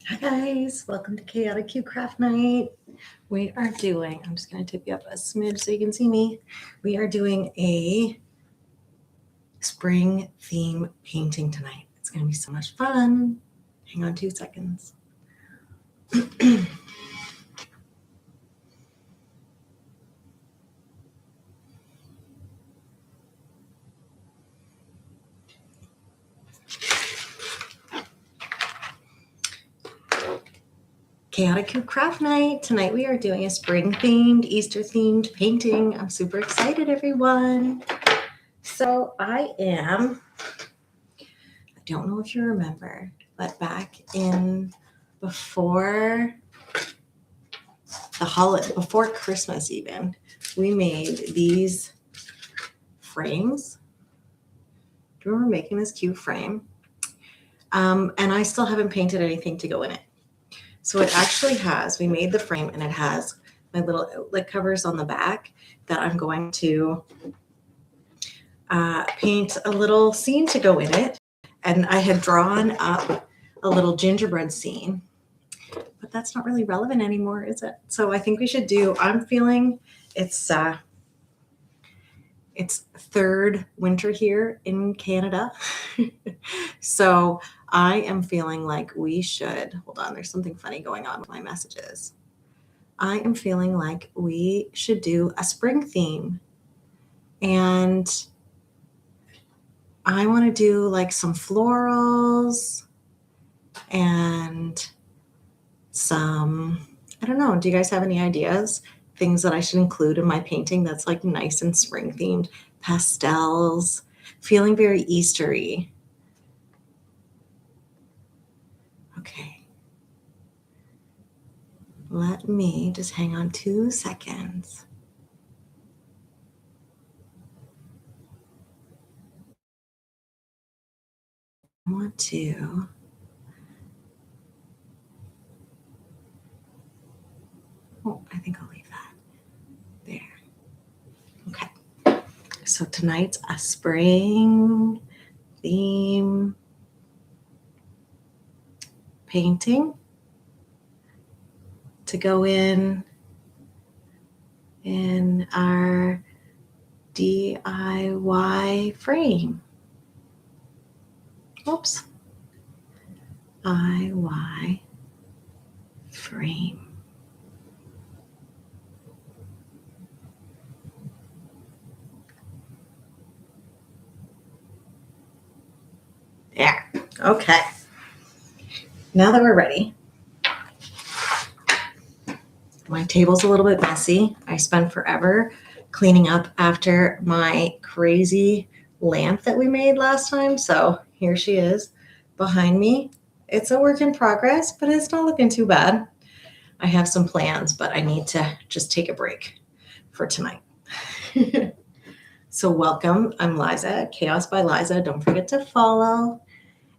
Hi guys, welcome to Chaotic Q Craft Night. We are doing, I'm just going to tip you up a smidge so you can see me. We are doing a spring theme painting tonight. It's going to be so much fun. Hang on 2 seconds. Chaotic Q Craft Night. Tonight we are doing a spring themed, Easter themed painting. I'm super excited, everyone. So I don't know if you remember, but back in before before Christmas even, we made these frames. Do you remember making this cute frame? And I still haven't painted anything to go in it. So it actually has, we made the frame and it has my little outlet covers on the back that I'm going to paint a little scene to go in it. And I had drawn up a little gingerbread scene, but that's not really relevant anymore, is it? So I think we should do, I'm feeling it's third winter here in Canada. So I am feeling like we should, hold on, there's something funny going on with my messages. I am feeling like we should do a spring theme. And I want to do like some florals and some, I don't know, do you guys have any ideas? Things that I should include in my painting that's like nice and spring themed, pastels, feeling very Eastery. Okay. Let me just hang on 2 seconds. I want to I think I'll leave that there. Okay. So tonight's a spring theme painting to go in our DIY frame. Oops. DIY frame. There. Okay. Now that we're ready, my table's a little bit messy. I spent forever cleaning up after my crazy lamp that we made last time. So here she is behind me. It's a work in progress, but it's not looking too bad. I have some plans, but I need to just take a break for tonight. So welcome. I'm Liza, Chaos by Liza. Don't forget to follow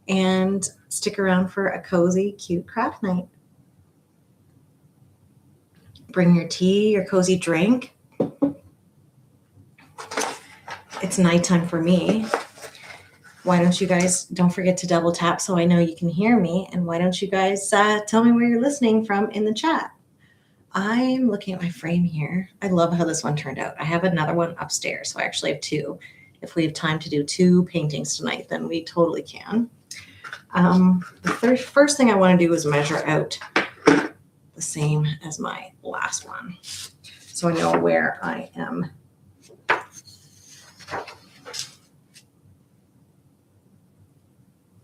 and stick around for a cozy, cute craft night. Bring your tea, your cozy drink. It's nighttime for me. Why don't you guys, don't forget to double tap so I know you can hear me. And why don't you guys tell me where you're listening from in the chat? I'm looking at my frame here. I love how this one turned out. I have another one upstairs, so I actually have two. If we have time to do two paintings tonight, then we totally can. The first thing I want to do is measure out the same as my last one, so I know where I am.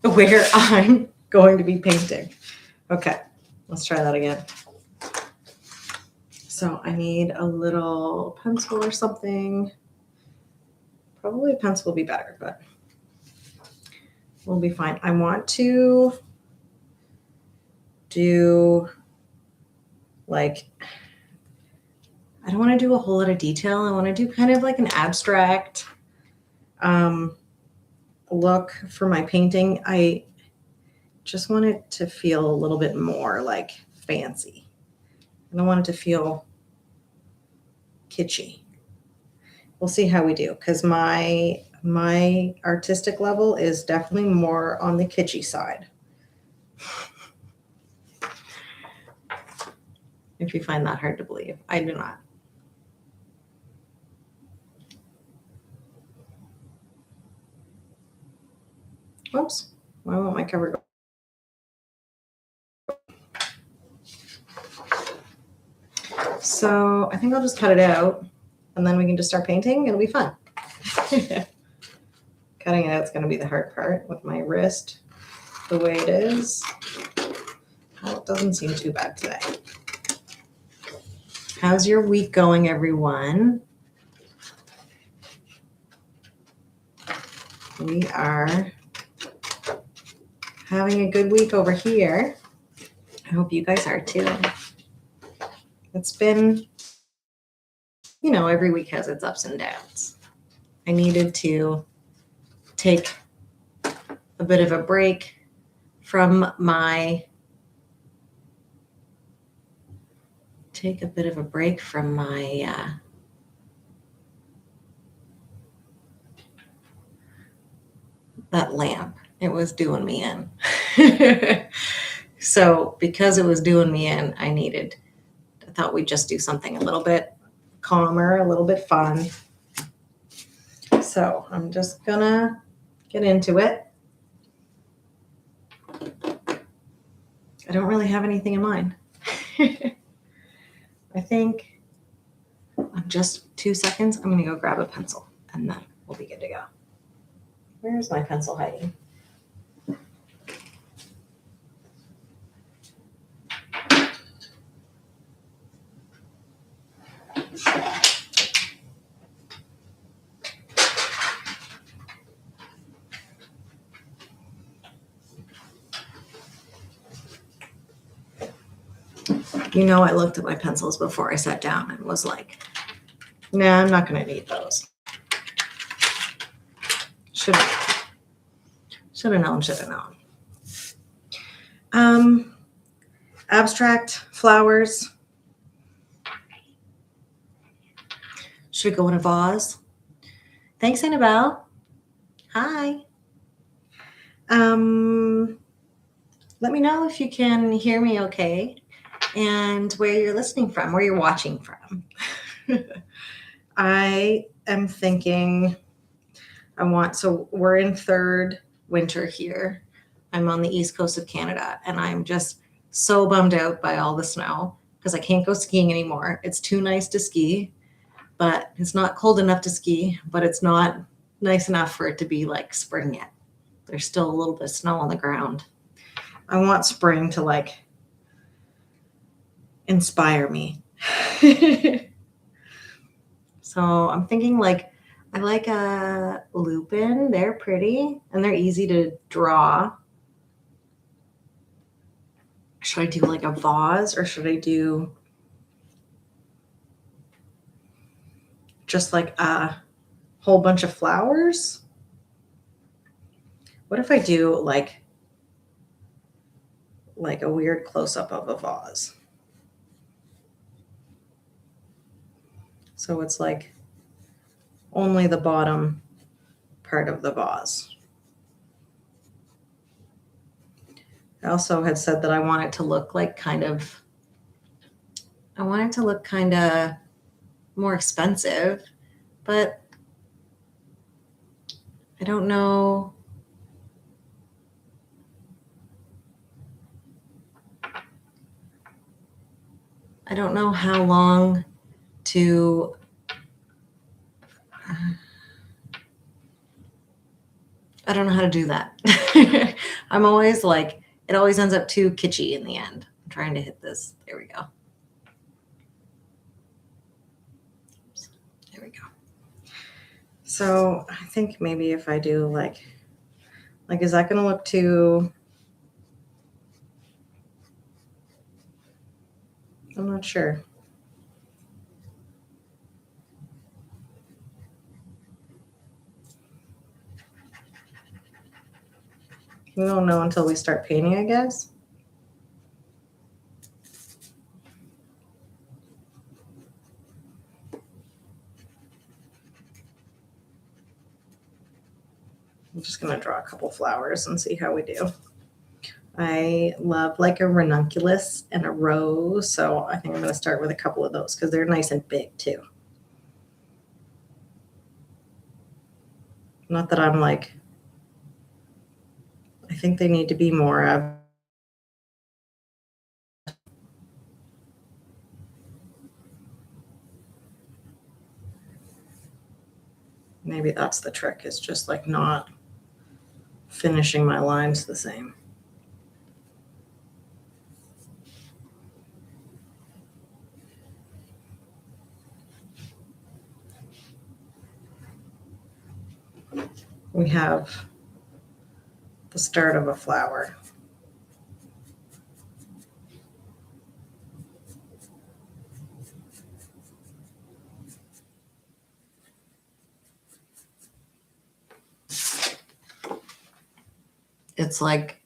Where I'm going to be painting. Okay, let's try that again. So I need a little pencil or something. Probably a pencil will be better, but we'll be fine. I want to do like, I don't want to do a whole lot of detail. I want to do kind of like an abstract look for my painting. I just want it to feel a little bit more like fancy. I don't want it to feel kitschy. We'll see how we do, because my artistic level is definitely more on the kitschy side. if you find that hard to believe. I do not. Whoops. Why won't my cover go? So I think I'll just cut it out and then we can just start painting. It'll be fun. Cutting it out is going to be the hard part with my wrist the way it is. Well, it doesn't seem too bad today. How's your week going, everyone? We are having a good week over here. I hope you guys are too. It's been, every week has its ups and downs. I needed to take a bit of a break from my that lamp. It was doing me in. So because it was doing me in, I thought we'd just do something a little bit calmer, a little bit fun. So I'm just gonna get into it. I don't really have anything in mind. I think just 2 seconds, I'm gonna go grab a pencil and then we'll be good to go. Where's my pencil hiding? I looked at my pencils before I sat down and was like, nah, I'm not going to need those. Should have known. Abstract flowers. Should it go in a vase? Thanks, Annabelle. Hi. Let me know if you can hear me okay and where you're listening from, where you're watching from. I am thinking so we're in third winter here. I'm on the east coast of Canada and I'm just so bummed out by all the snow because I can't go skiing anymore. It's too nice to ski, but it's not cold enough to ski, but it's not nice enough for it to be like spring yet. There's still a little bit of snow on the ground. I want spring to inspire me. So I'm thinking I like a lupin. They're pretty and they're easy to draw. Should I do a vase or should I do just a whole bunch of flowers? What if I do like a weird close-up of a vase? So it's only the bottom part of the vase. I also had said that I want it to look kind of more expensive, but I don't know. I don't know how long to I don't know how to do that. I'm always it always ends up too kitschy in the end. I'm trying to hit this. There we go. Oops. There we go. So I think maybe if I do is that going to look too, I'm not sure. We won't know until we start painting, I guess. I'm just going to draw a couple flowers and see how we do. I love like a ranunculus and a rose, so I think I'm going to start with a couple of those because they're nice and big too. Not that I'm like, I think they need to be more of. Maybe that's the trick, is just like not finishing my lines the same. We have the start of a flower. It's like,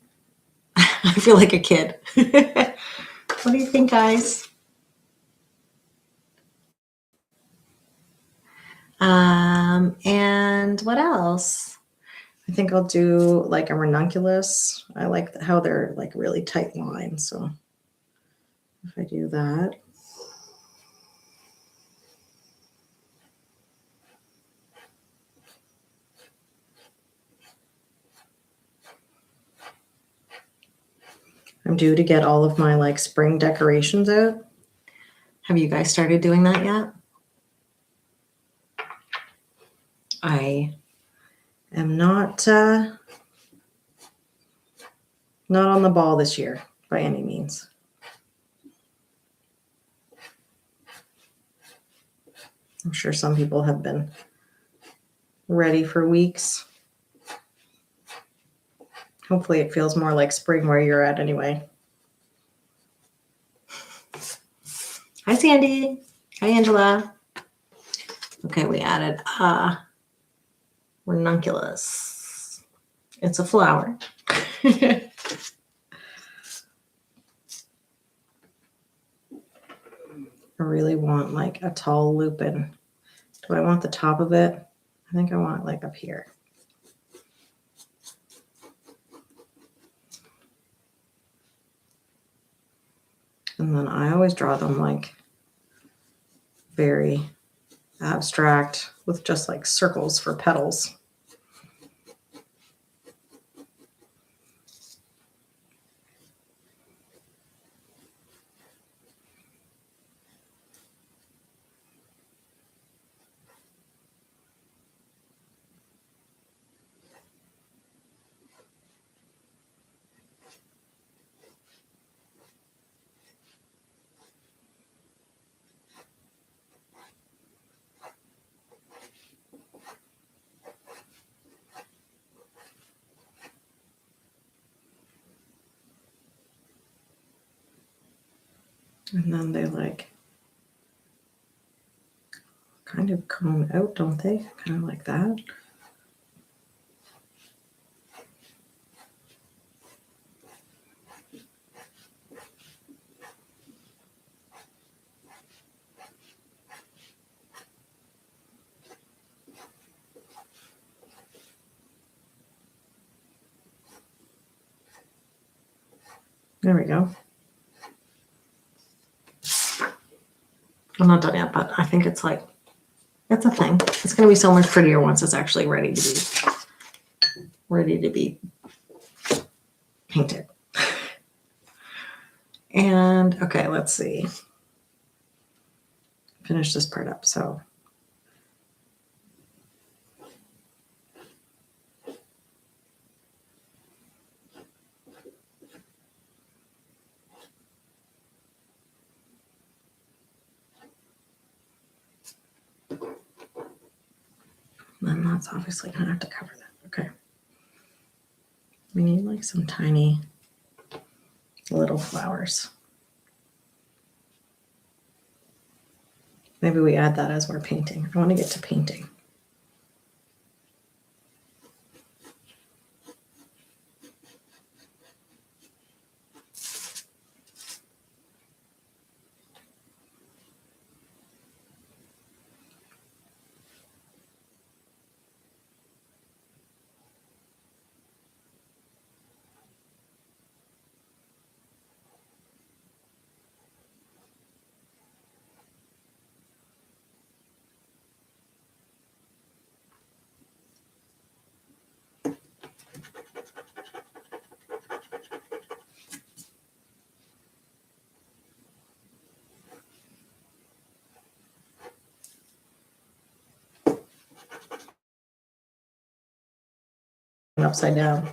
I feel like a kid. What do you think, guys? And what else? I think I'll do like a ranunculus. I like how they're like really tight lines. So if I do that. I'm due to get all of my like spring decorations out. Have you guys started doing that yet? I am not on the ball this year by any means. I'm sure some people have been ready for weeks. Hopefully it feels more like spring where you're at anyway. Hi, Sandy. Hi, Angela. Okay, we added ranunculus. It's a flower. I really want like a tall lupin. Do I want the top of it? I think I want it like up here. And then I always draw them like very abstract with just like circles for petals. And then they like kind of cone out, don't they? Kind of like that. There we go. I'm not done yet, but I think it's like, it's a thing. It's going to be so much prettier once it's actually ready to be painted. And okay, let's see. Finish this part up. So then that's obviously gonna have to cover that. Okay. We need like some tiny little flowers. Maybe we add that as we're painting. I want to get to painting. upside down.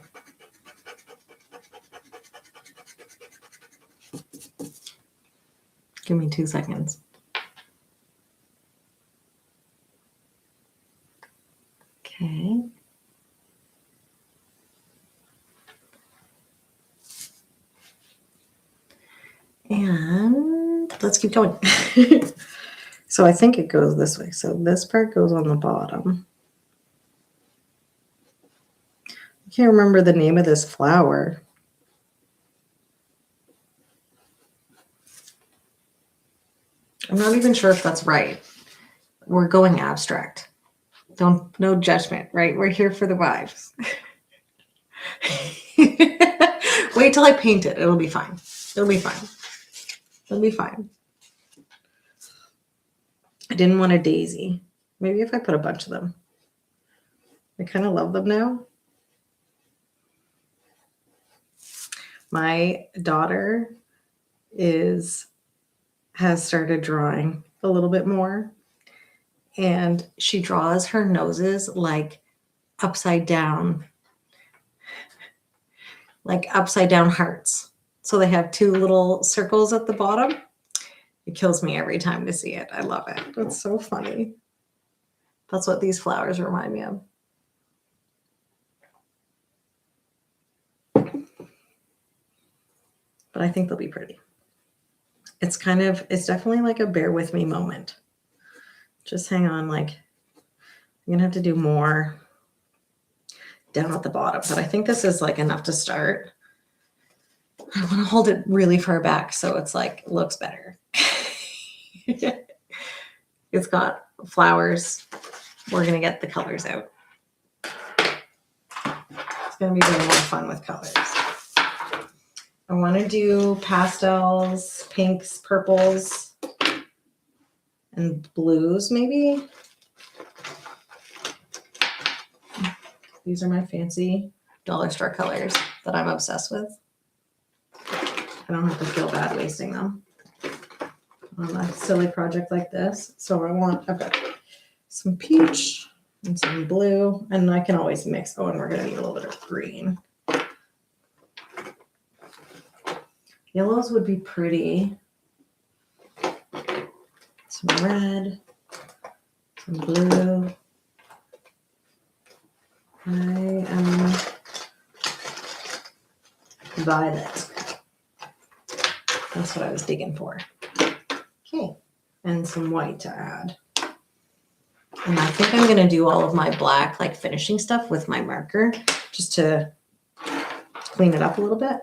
Give me 2 seconds. Okay. And let's keep going. So I think it goes this way. So this part goes on the bottom. I can't remember the name of this flower. I'm not even sure if that's right. We're going abstract. No judgment, right? We're here for the vibes. Wait till I paint it. It'll be fine. It'll be fine. It'll be fine. I didn't want a daisy. Maybe if I put a bunch of them. I kind of love them now. My daughter has started drawing a little bit more, and she draws her noses like upside down hearts. So they have 2 little circles at the bottom. It kills me every time to see it. I love it. It's so funny. That's what these flowers remind me of. But I think they'll be pretty. It's definitely like a bear with me moment. Just hang on, like I'm gonna have to do more down at the bottom, but I think this is like enough to start. I want to hold it really far back so it's like looks better. It's got flowers. We're gonna get the colors out. It's gonna be way more fun with colors. I want to do pastels, pinks, purples, and blues maybe. These are my fancy dollar store colors that I'm obsessed with. I don't have to feel bad wasting them on a silly project like this. So I've got some peach and some blue, and I can always mix. Oh, and we're gonna need a little bit of green. Yellows would be pretty. Some red, some blue. I am violet. That's what I was digging for. Okay, and some white to add. And I think I'm gonna do all of my black, like finishing stuff with my marker, just to clean it up a little bit.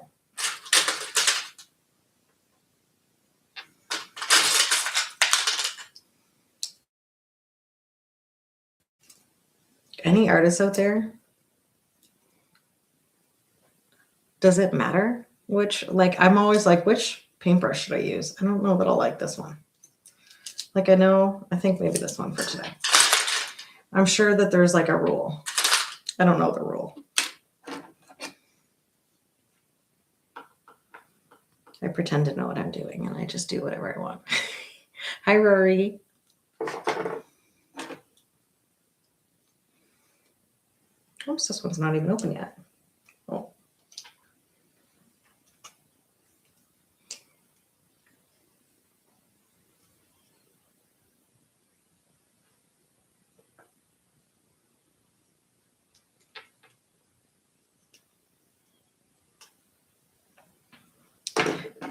Any artists out there? Does it matter which, like, I'm always like, which paintbrush should I use? I don't know that I'll like this one. Like, I think maybe this one for today. I'm sure that there's like a rule. I don't know the rule. I pretend to know what I'm doing and I just do whatever I want. Hi, Rory. Oops, this one's not even open yet. Oh.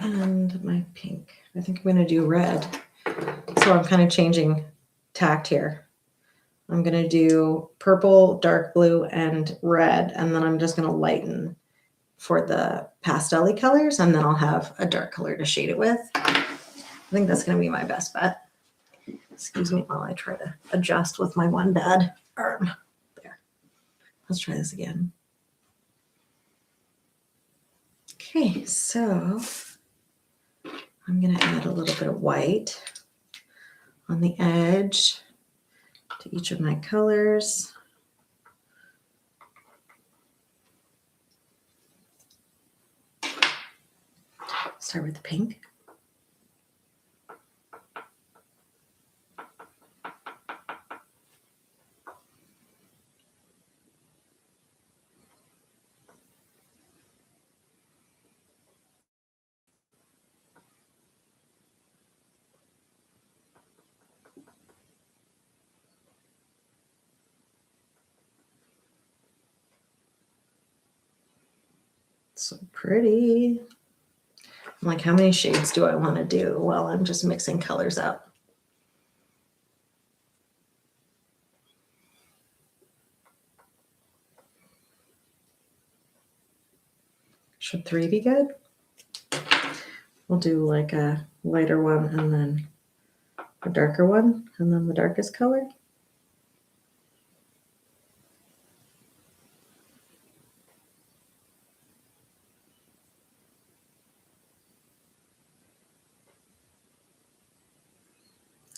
And my pink. I think I'm going to do red. So I'm kind of changing tact here. I'm going to do purple, dark blue, and red. And then I'm just going to lighten for the pastel-y colors. And then I'll have a dark color to shade it with. I think that's going to be my best bet. Excuse me while I try to adjust with my one bad arm. There. Let's try this again. Okay, so I'm going to add a little bit of white on the edge to each of my colors. Start with the pink. So pretty. I'm like, how many shades do I want to do? Well, I'm just mixing colors up. Should 3 be good? We'll do like a lighter one and then a darker one and then the darkest color.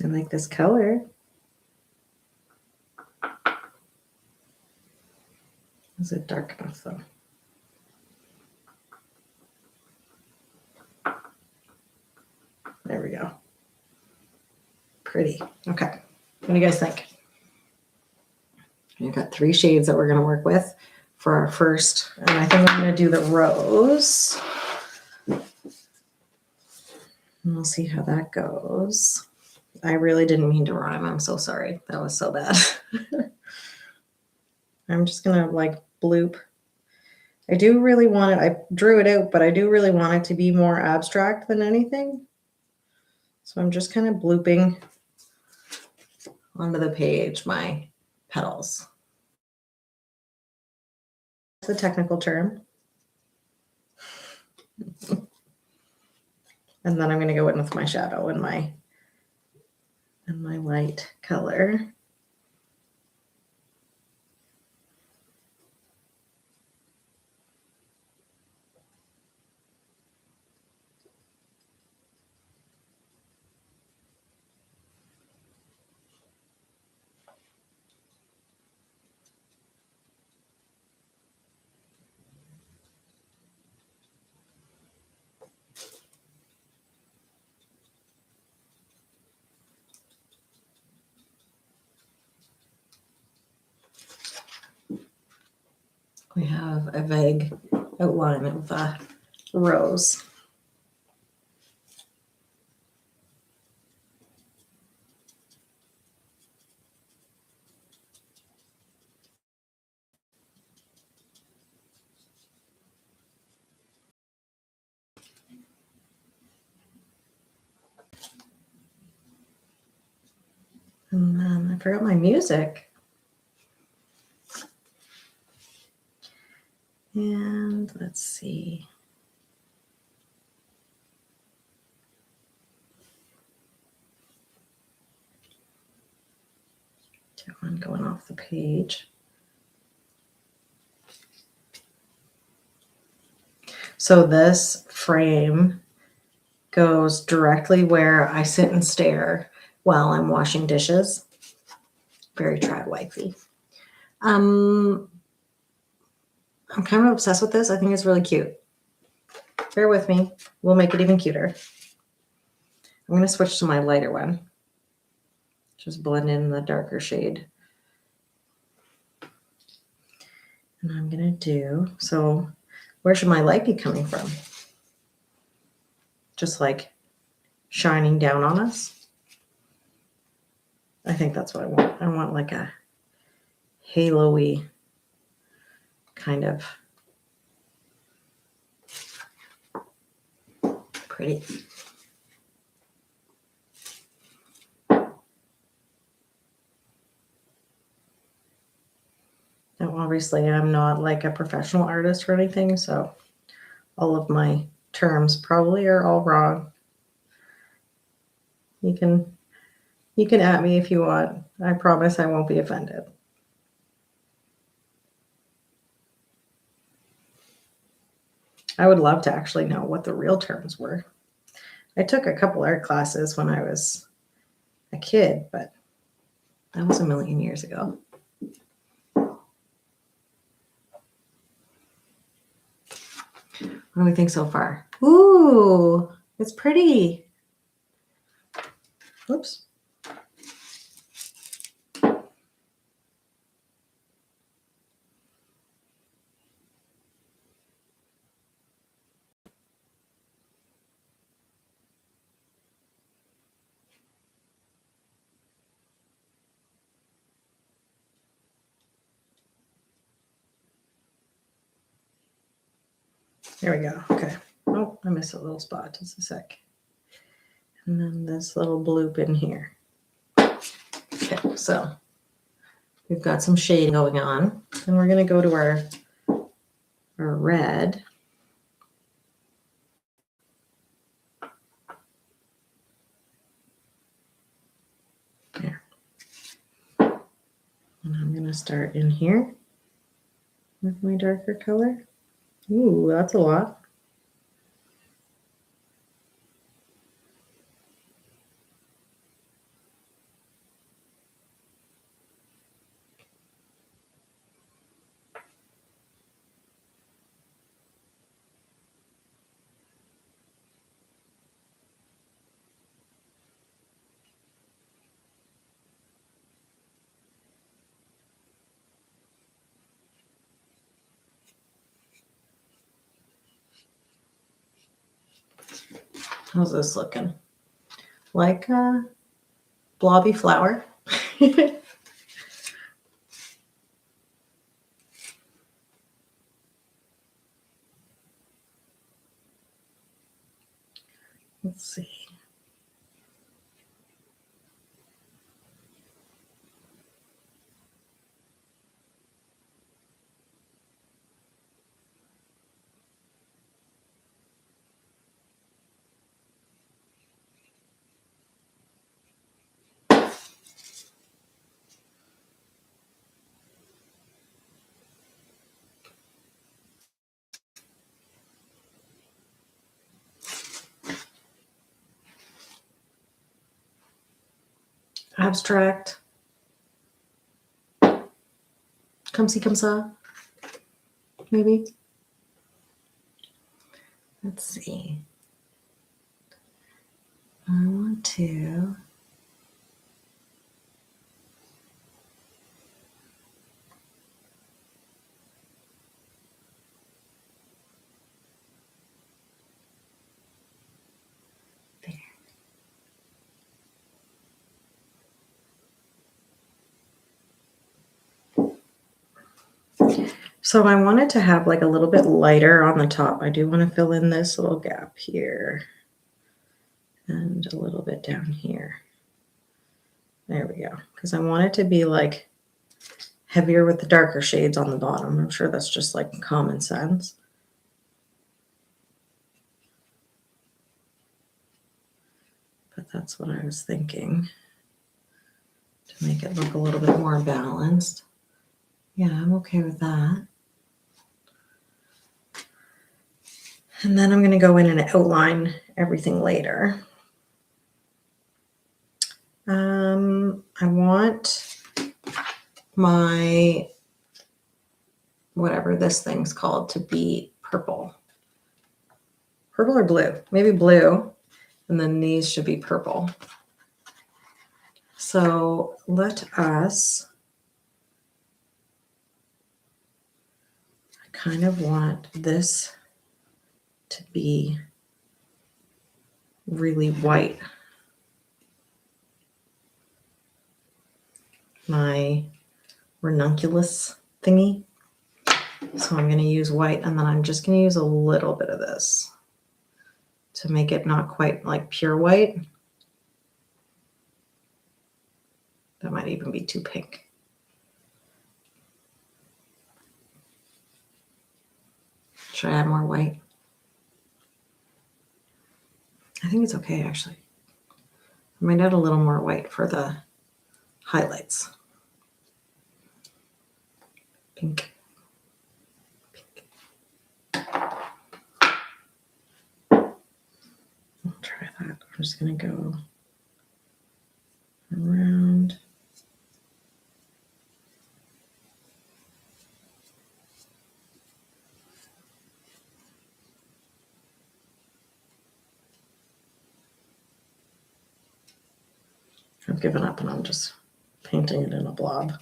I like this color. Is it dark enough though? There we go. Pretty. Okay. What do you guys think? You've got 3 shades that we're going to work with for our first. And I think I'm going to do the rose. And we'll see how that goes. I really didn't mean to rhyme. I'm so sorry. That was so bad. I'm just going to like bloop. I do really want it. I drew it out, but I do really want it to be more abstract than anything. So I'm just kind of blooping onto the page my petals. That's the technical term. And then I'm going to go in with my shadow and my light color. We have a vague outline of a rose. And then I forgot my music. And let's see. One going off the page. So this frame goes directly where I sit and stare while I'm washing dishes. Very trad wifey. I'm kind of obsessed with this. I think it's really cute. Bear with me. We'll make it even cuter. I'm going to switch to my lighter one. Just blend in the darker shade. And I'm going to do, so where should my light be coming from? Just like shining down on us. I think that's what I want. I want like a halo-y kind of pretty. Now, obviously, I'm not like a professional artist or anything, so all of my terms probably are all wrong. You can at me if you want. I promise I won't be offended. I would love to actually know what the real terms were. I took a couple art classes when I was a kid, but that was a million years ago. What do we think so far? Ooh, it's pretty. Whoops. There we go. Okay. Oh, I missed a little spot. Just a sec. And then this little bloop in here. Okay, so we've got some shading going on. And we're going to go to our red. There. And I'm going to start in here with my darker color. Ooh, that's a lot. How's this looking? Like a blobby flower. Let's see. Abstract. Come see, come saw. Maybe. Let's see. I want to. So I wanted to have like a little bit lighter on the top. I do want to fill in this little gap here and a little bit down here. There we go. Because I want it to be like heavier with the darker shades on the bottom. I'm sure that's just like common sense. But that's what I was thinking to make it look a little bit more balanced. Yeah, I'm okay with that. And then I'm going to go in and outline everything later. I want my, whatever this thing's called, to be purple. Purple or blue? Maybe blue. And then these should be purple. So let us, I kind of want this to be really white. My ranunculus thingy. So I'm going to use white, and then I'm just going to use a little bit of this to make it not quite like pure white. That might even be too pink. Should I add more white? I think it's okay, actually. I might add a little more white for the highlights. Pink. Pink. I'll try that. I'm just going to go around. I've given up and I'm just painting it in a blob.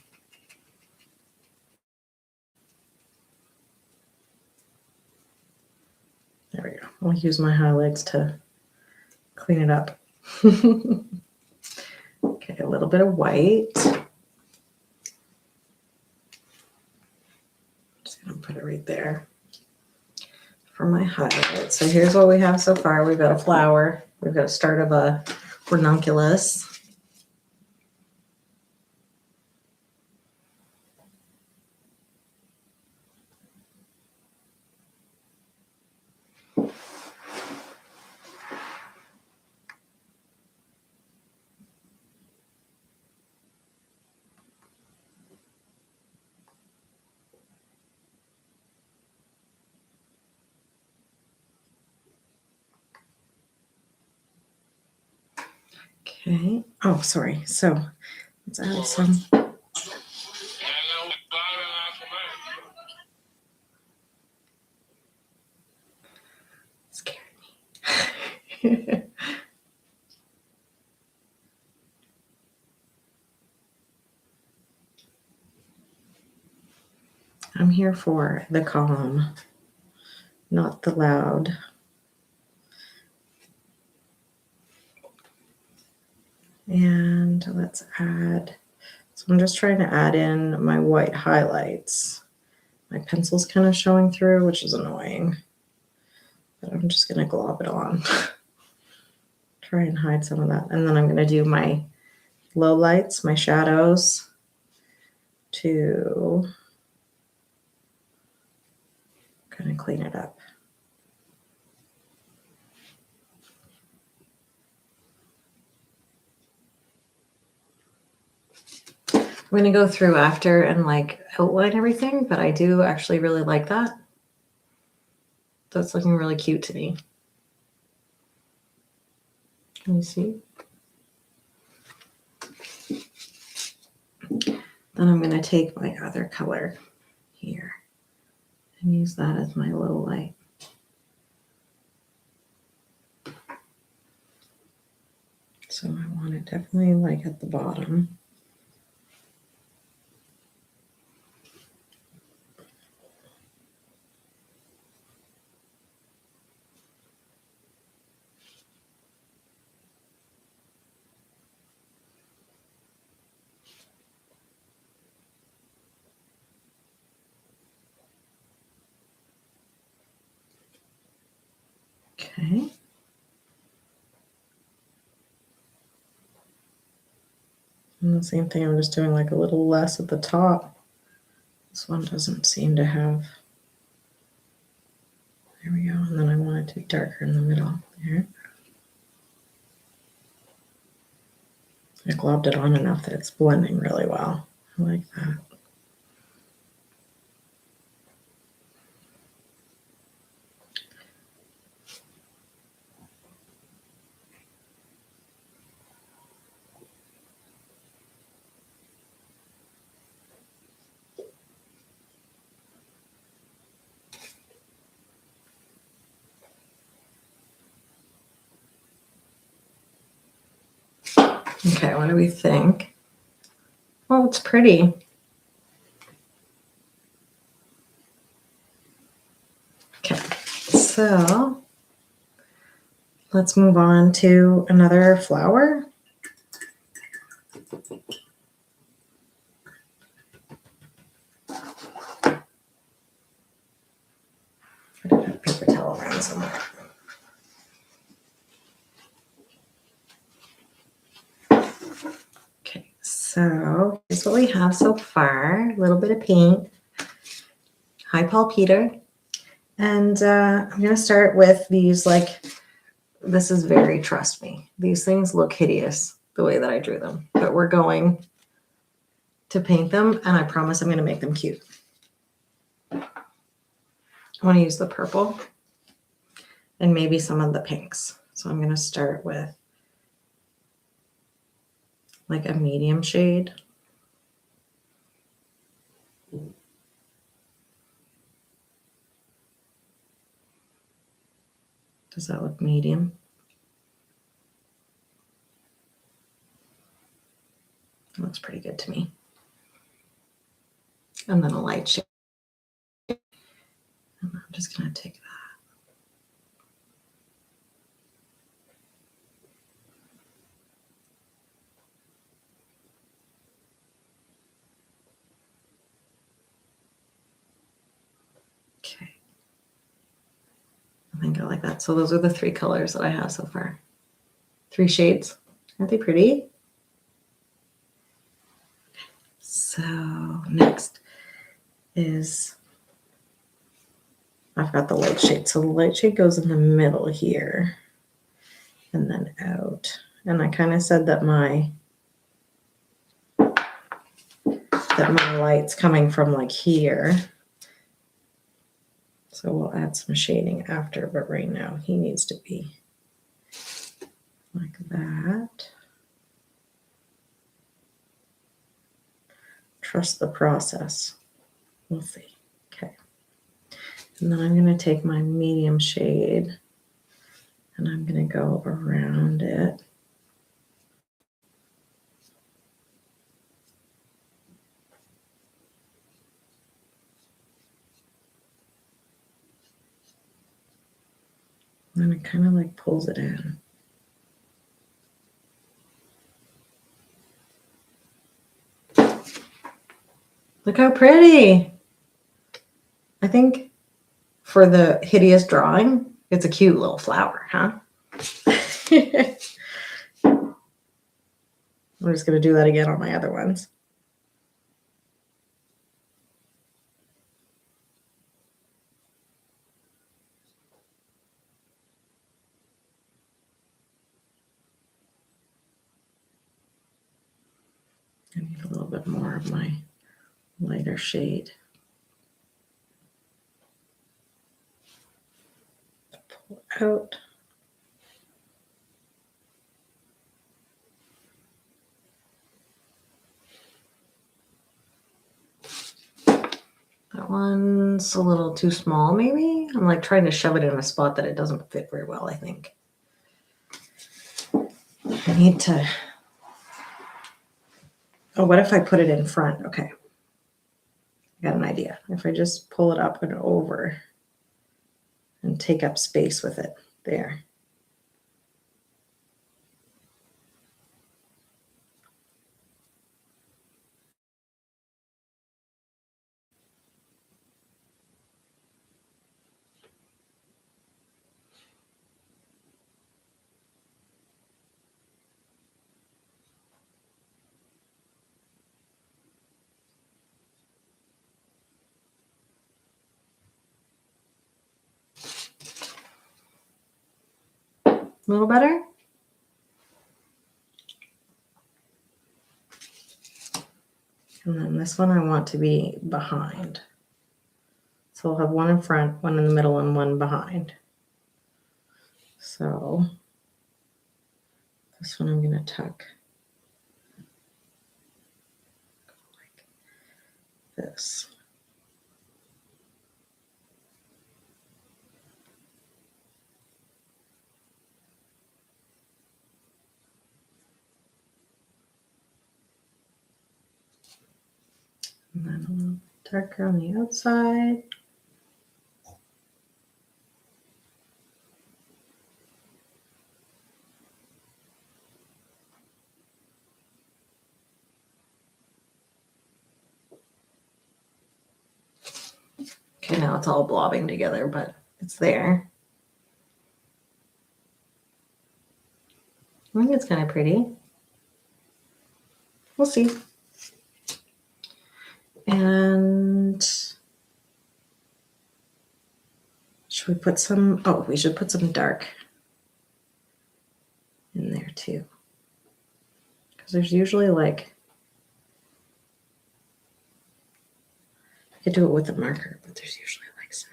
There we go. I'll use my highlights to clean it up. Okay, a little bit of white. Just gonna put it right there. for my highlight. So here's what we have so far. We've got a flower. We've got a start of a ranunculus. Okay. Oh, sorry. So let's add some. Scared me. I'm here for the calm, not the loud. And let's add, so I'm just trying to add in my white highlights. My pencil's kind of showing through, which is annoying, but I'm just going to glob it on. Try and hide some of that. And then I'm going to do my low lights, my shadows, to kind of clean it up. I'm going to go through after and like outline everything, but I do actually really like that. That's looking really cute to me. Can you see? Then I'm going to take my other color here and use that as my low light. So I want it definitely like at the bottom. Okay. And the same thing, I'm just doing like a little less at the top. This one doesn't seem to have. There we go. And then I want it to be darker in the middle there. I globbed it on enough that it's blending really well. I like that. Okay, what do we think? Oh, it's pretty. Okay, so let's move on to another flower. I did have paper towel around somewhere. Okay, so here's what we have so far. A little bit of paint. Hi, Paul Peter. And I'm going to start with these, like, this is very, trust me, these things look hideous the way that I drew them. But we're going to paint them, and I promise I'm going to make them cute. I want to use the purple and maybe some of the pinks. So I'm going to start with like a medium shade. Does that look medium? That looks pretty good to me. And then a light shade. And I'm just going to take that. Okay. I think I like that. So those are the 3 colors that I have so far. 3 shades. Aren't they pretty? So next is, I've got the light shade. So the light shade goes in the middle here and then out. And I kind of said that my light's coming from like here. So we'll add some shading after, but right now he needs to be like that. Trust the process. We'll see. Okay. And then I'm going to take my medium shade and I'm going to go around it. And it kind of like pulls it in. Look how pretty. I think for the hideous drawing, it's a cute little flower, huh? I'm just going to do that again on my other ones. I need a little bit more of my lighter shade. Pull out. That one's a little too small, maybe. I'm like trying to shove it in a spot that it doesn't fit very well, I think. I need to... Oh, what if I put it in front? Okay. I got an idea. If I just pull it up and over and take up space with it there. A little better? And then this one I want to be behind. So I'll have one in front, one in the middle, and one behind. So this one I'm going to tuck like this. And then a little darker on the outside. Okay, now it's all blobbing together, but it's there. I think it's kind of pretty. We'll see. And should we put some, oh, we should put some dark in there too. Because there's usually like, I could do it with a marker, but there's usually like some.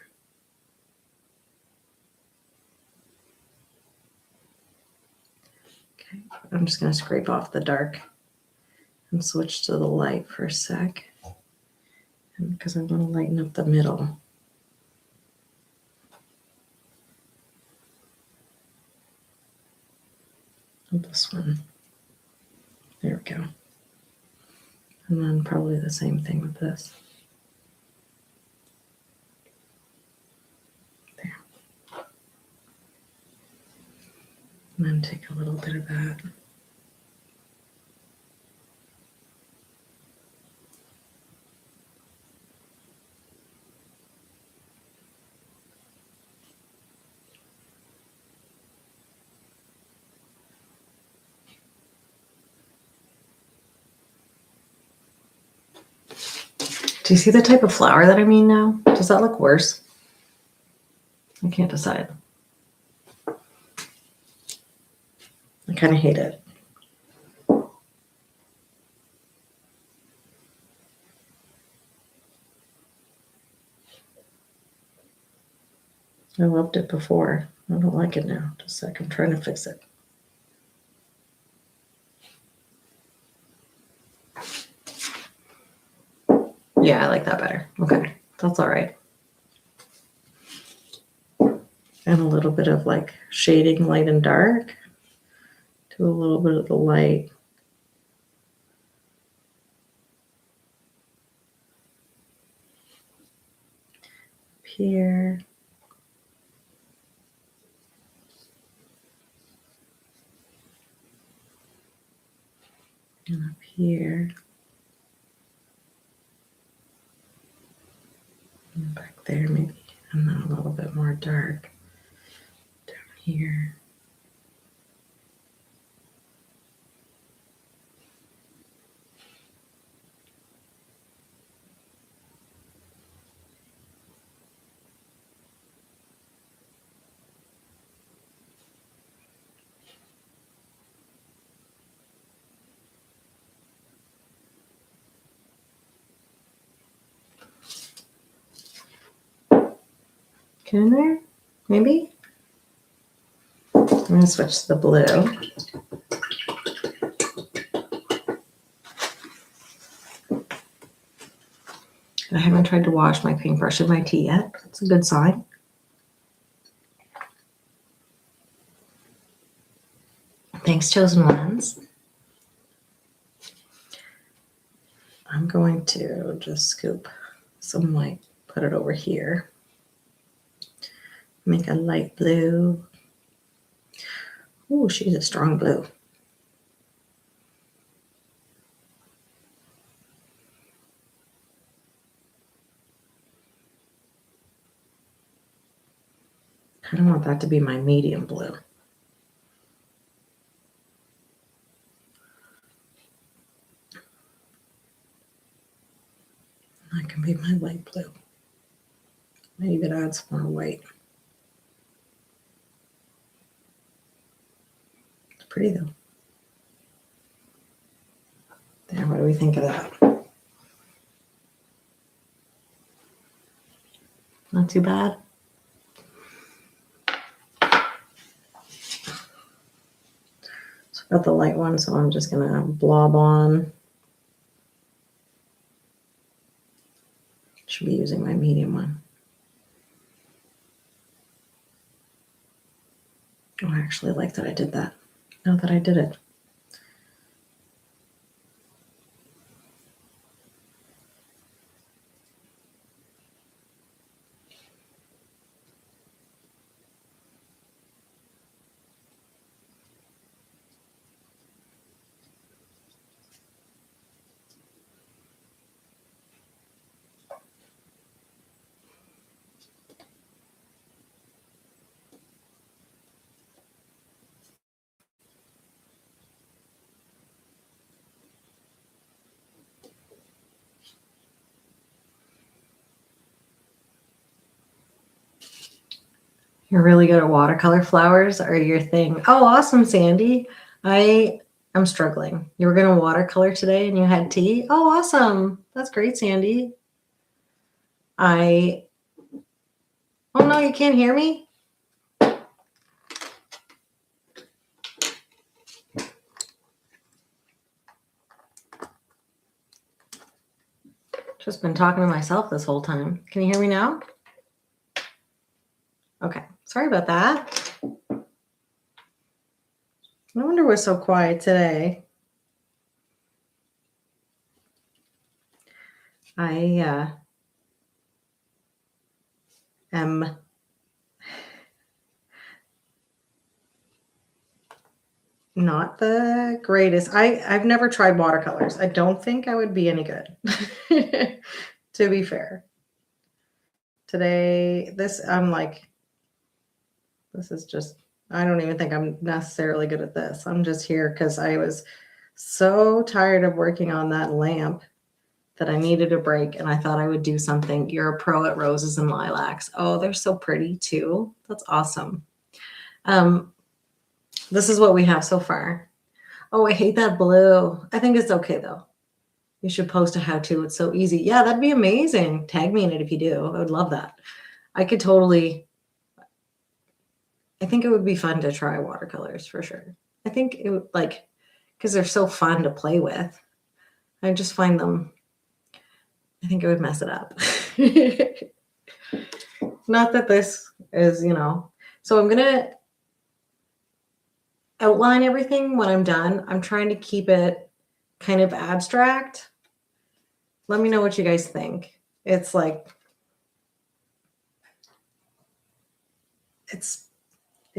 Okay, I'm just going to scrape off the dark and switch to the light for a sec. Because I want to lighten up the middle. This one. There we go. And then probably the same thing with this. There. And then take a little bit of that. Do you see the type of flower that I mean now? Does that look worse? I can't decide. I kind of hate it. I loved it before. I don't like it now. Just a sec, I'm trying to fix it. Yeah, I like that better. Okay, that's all right. And a little bit of like shading light and dark. Do a little bit of the light. Up here. And up here. And back there maybe. And then a little bit more dark down here. Get in there? Maybe? I'm going to switch to the blue. I haven't tried to wash my paintbrush in my tea yet. That's a good sign. Thanks, Chosen Ones. I'm going to just scoop some light, put it over here. Make a light blue. Ooh, she's a strong blue. I don't want that to be my medium blue. That can be my light blue. Maybe it adds more white. It's pretty though. There, what do we think of that? Not too bad. So I've got the light one, so I'm just gonna blob on. Should be using my medium one. Oh, I actually like that I did that. Now that I did it. You're really good at watercolor. Flowers are your thing. Oh, awesome, Sandy. I am struggling. You were going to watercolor today and you had tea? Oh, awesome. That's great, Sandy. Oh, no, you can't hear me? Just been talking to myself this whole time. Can you hear me now? Okay. Sorry about that. No wonder we're so quiet today. I am not the greatest. I've never tried watercolors. I don't think I would be any good, to be fair. Today, I'm like, this is just, I don't even think I'm necessarily good at this. I'm just here because I was so tired of working on that lamp that I needed a break and I thought I would do something. You're a pro at roses and lilacs. Oh, they're so pretty too. That's awesome. This is what we have so far. Oh, I hate that blue. I think it's okay though. You should post a how-to. It's so easy. Yeah, that'd be amazing. Tag me in it if you do. I would love that. I think it would be fun to try watercolors for sure. I think it would because they're so fun to play with. I just find them, I think it would mess it up. Not that this is, so I'm going to outline everything when I'm done. I'm trying to keep it kind of abstract. Let me know what you guys think. It's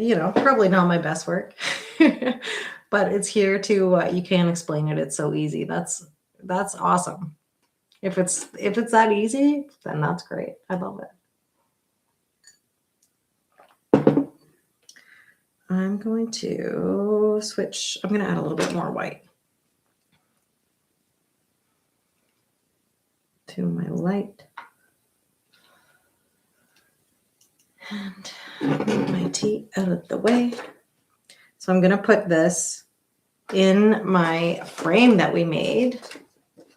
probably not my best work, but it's here to, you can't explain it. It's so easy. That's awesome. If it's that easy, then that's great. I love it. I'm going to switch. I'm going to add a little bit more white to my light. And move my tea out of the way. So I'm going to put this in my frame that we made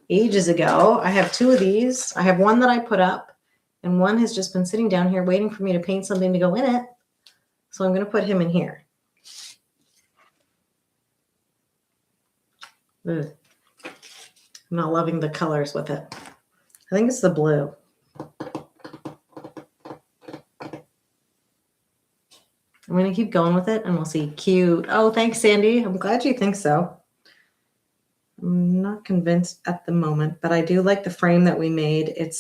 ages ago. I have two of these. I have one that I put up, and one has just been sitting down here waiting for me to paint something to go in it. So I'm going to put him in here. Ugh. I'm not loving the colors with it. I think it's the blue. I'm going to keep going with it and we'll see. Cute. Oh, thanks, Sandy. I'm glad you think so. I'm not convinced at the moment, but I do like the frame that we made. It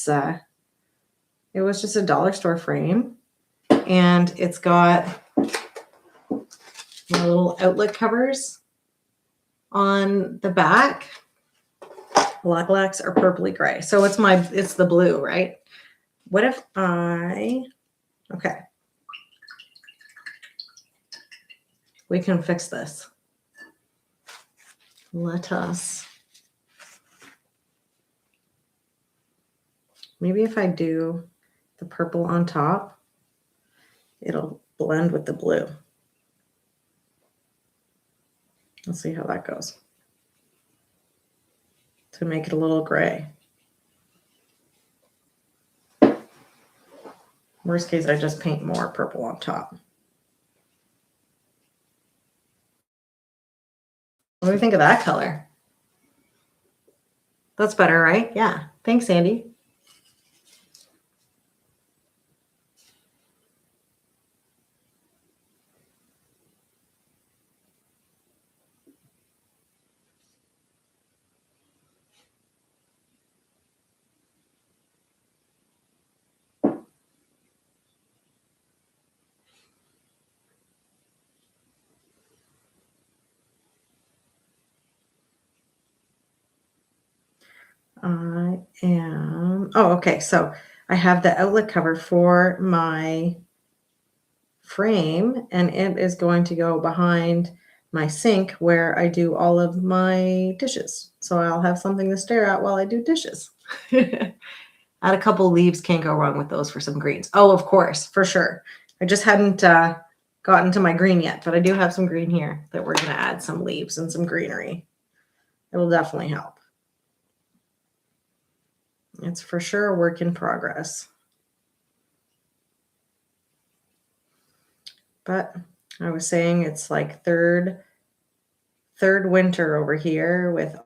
was just a dollar store frame, and it's got my little outlet covers on the back. Lilacs are purpley gray. So it's the blue, right? What if okay. We can fix this. Let us. Maybe if I do the purple on top, it'll blend with the blue. Let's see how that goes. To make it a little gray. Worst case, I just paint more purple on top. What do you think of that color? That's better, right? Yeah. Thanks, Andy. Okay. So I have the outlet cover for my frame, and it is going to go behind my sink where I do all of my dishes. So I'll have something to stare at while I do dishes. Add a couple leaves, can't go wrong with those for some greens. Oh, of course, for sure. I just hadn't gotten to my green yet, but I do have some green here that we're going to add some leaves and some greenery. It will definitely help. It's for sure a work in progress. But I was saying it's like third winter over here with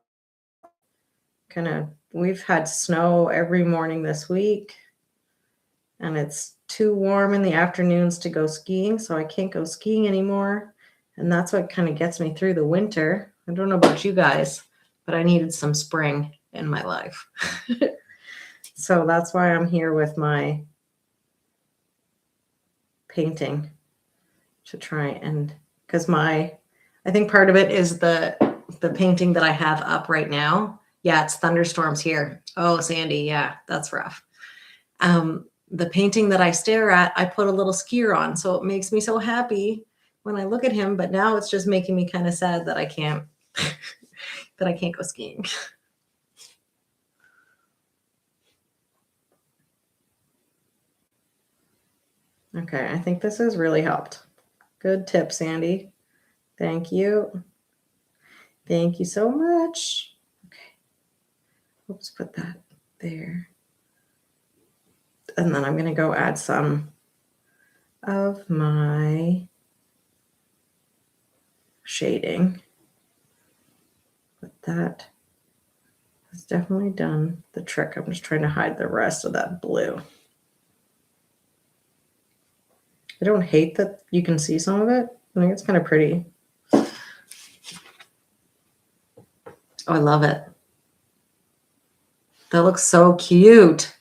we've had snow every morning this week, and it's too warm in the afternoons to go skiing, so I can't go skiing anymore. And that's what kind of gets me through the winter. I don't know about you guys, but I needed some spring in my life. So that's why I'm here with my painting to try and, because I think part of it is the painting that I have up right now. Yeah, it's thunderstorms here. Oh, Sandy, yeah, that's rough. The painting that I stare at, I put a little skier on, so it makes me so happy when I look at him, but now it's just making me kind of sad that I can't that I can't go skiing. Okay, I think this has really helped. Good tip, Sandy. Thank you. Thank you so much. Okay. Let's put that there. And then I'm going to go add some of my shading. But that has definitely done the trick. I'm just trying to hide the rest of that blue. I don't hate that you can see some of it. I think it's kind of pretty. Oh, I love it. That looks so cute.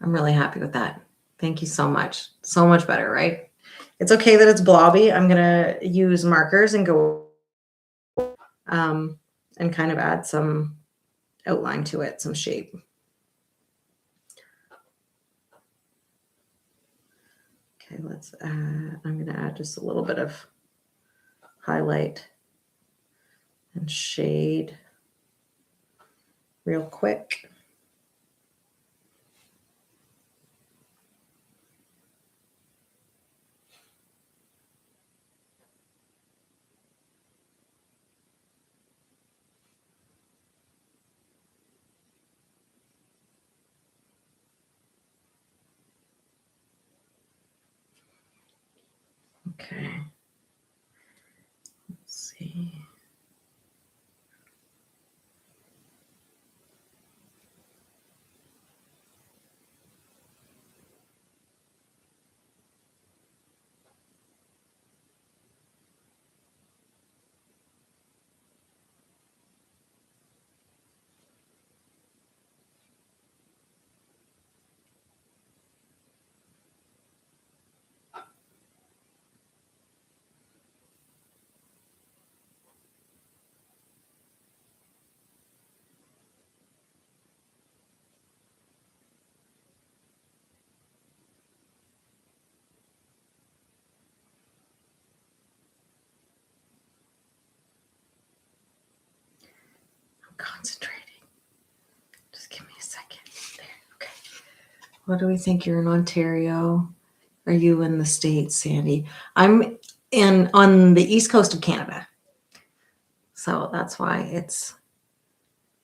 I'm really happy with that. Thank you so much. So much better, right? It's okay that it's blobby. I'm going to use markers and go and kind of add some outline to it, some shape. Okay, let's add, I'm going to add just a little bit of highlight and shade real quick. Okay. Let's see. I'm concentrating. Just give me a second. There. Okay. What do we think? You're in Ontario? Are you in the States, Sandy? I'm on the east coast of Canada. So that's why it's,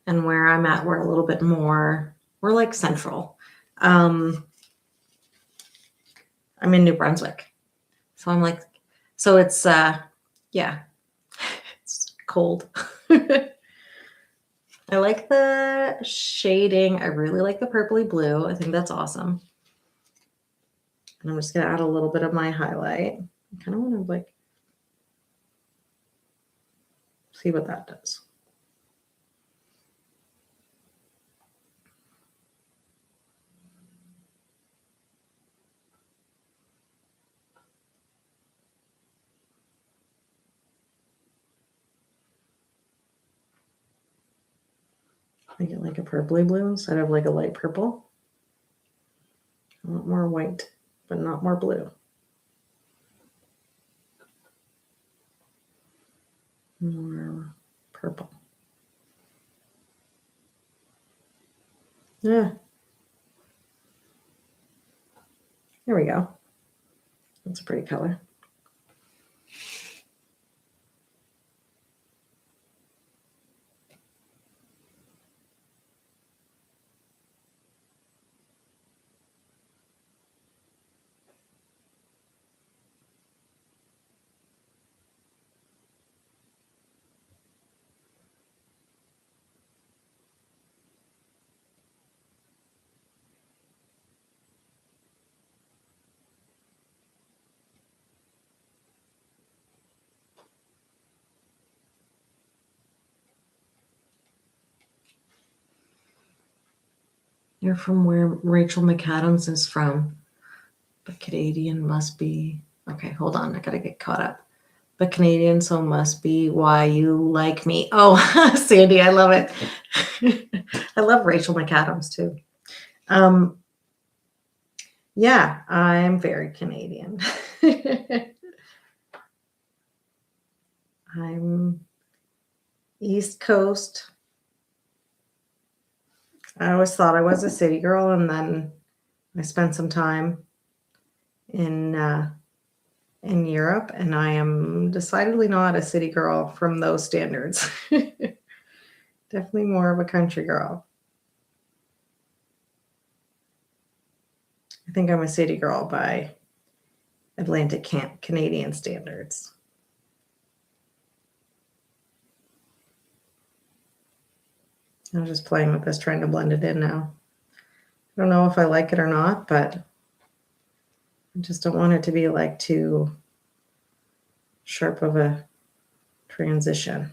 and where I'm at, we're a little bit more, we're like central. I'm in New Brunswick. So I'm like, so it's, yeah, it's cold. I like the shading. I really like the purpley blue. I think that's awesome. And I'm just going to add a little bit of my highlight. I kind of want to like see what that does. Make it like a purpley blue instead of like a light purple. I want more white, but not more blue. More purple. Yeah. There we go. That's a pretty color. You're from where Rachel McAdams is from. But Canadian must be. Okay, hold on. I gotta get caught up. But Canadian, so must be why you like me. Oh, Sandy, I love it. I love Rachel McAdams too. Yeah, I'm very Canadian. I'm East Coast. I always thought I was a city girl, and then I spent some time in Europe, and I am decidedly not a city girl from those standards. Definitely more of a country girl. I think I'm a city girl by Atlantic Canadian standards. I'm just playing with this, trying to blend it in now. I don't know if I like it or not, but I just don't want it to be like too sharp of a transition.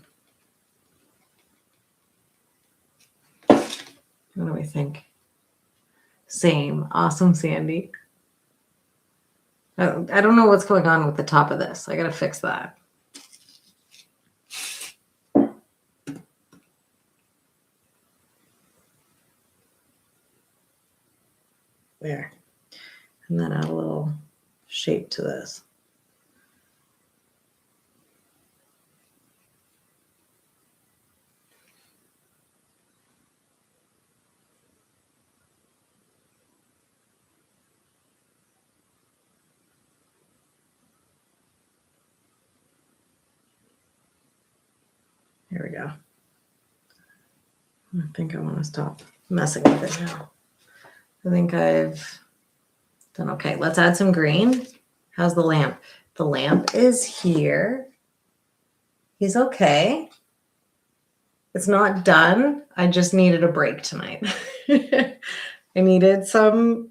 What do we think? Same. Awesome, Sandy. I don't know what's going on with the top of this. I got to fix that. There. And then add a little shape to this. Here we go. I think I want to stop messing with it now. I think I've done okay. Let's add some green. How's the lamp? The lamp is here. He's okay. It's not done. I just needed a break tonight. I needed something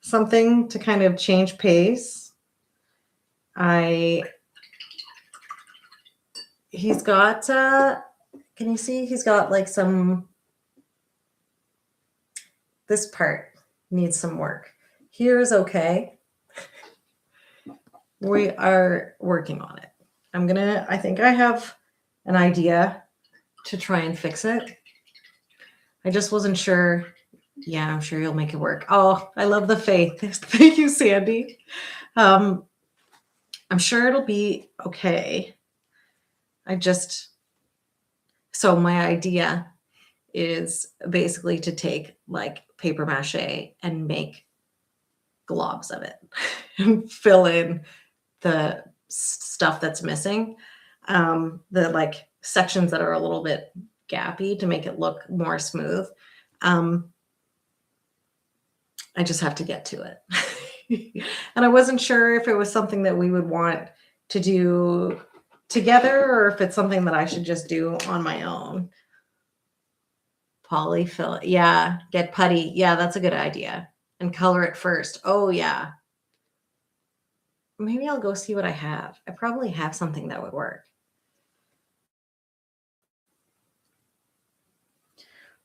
to kind of change pace. He's got can you see he's got like this part needs some work. Here is okay. We are working on it. I think I have an idea to try and fix it. I just wasn't sure. Yeah, I'm sure you'll make it work. Oh, I love the faith. Thank you, Sandy. I'm sure it'll be okay. So my idea is basically to take like paper mache and make globs of it and fill in the stuff that's missing. The like sections that are a little bit gappy to make it look more smooth. I just have to get to it. And I wasn't sure if it was something that we would want to do together or if it's something that I should just do on my own. Polyfill. Yeah, get putty. Yeah, that's a good idea. And color it first. Oh, yeah. Maybe I'll go see what I have. I probably have something that would work.